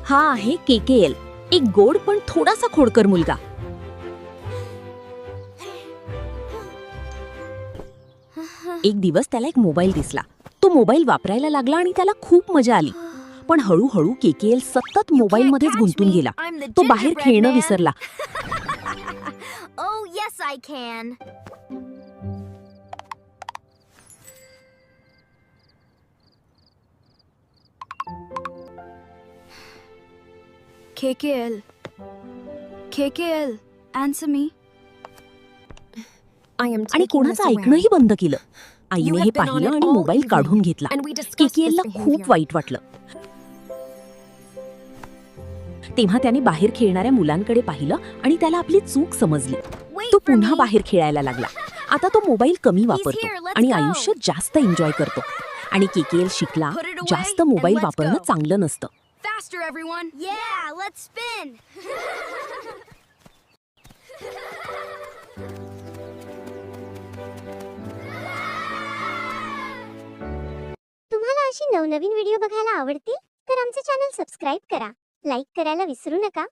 हा आहे केकेएल, एक गोड पण थोडासा खोडकर मुलगा. एक दिवस त्याला एक मोबाईल दिसला. तो मोबाईल वापरायला लागला आणि त्याला खूप मजा आली. पण हळूहळू केकेएल सतत मोबाईल मध्येच गुंतून गेला. तो बाहेर खेळणं विसरला. Oh, yes, I can. KKL. KKL, answer me. I am आणि taking this कोणाचं away. ऐकणंही बंद केलं. You आईने have हे been on पाहिलं it आणि all मोबाईल evening, काढून घेतला. and we discussed केकेएलला this खूप behavior. वाईट वाटलं. तेव्हा त्याने बाहेर खेळणाऱ्या मुलांकडे पाहिलं आणि त्याला आपली चूक समजली. Wait तो for पुन्हा me. बाहेर खेळायला लागला. आता तो मोबाईल कमी वापरतो here, let's आणि go. आयुष्य जास्त एन्जॉय करतो. आणि केकेएल शिकला, Put it away जास्त and मोबाईल let's वापरणं go. चांगलं नसतं. Faster, everyone. Yeah, let's spin. तुम्हाला अशी नवनवीन व्हिडिओ बघायला आवडतील तर आमचे चॅनल सबस्क्राईब करा, लाईक करायला विसरू नका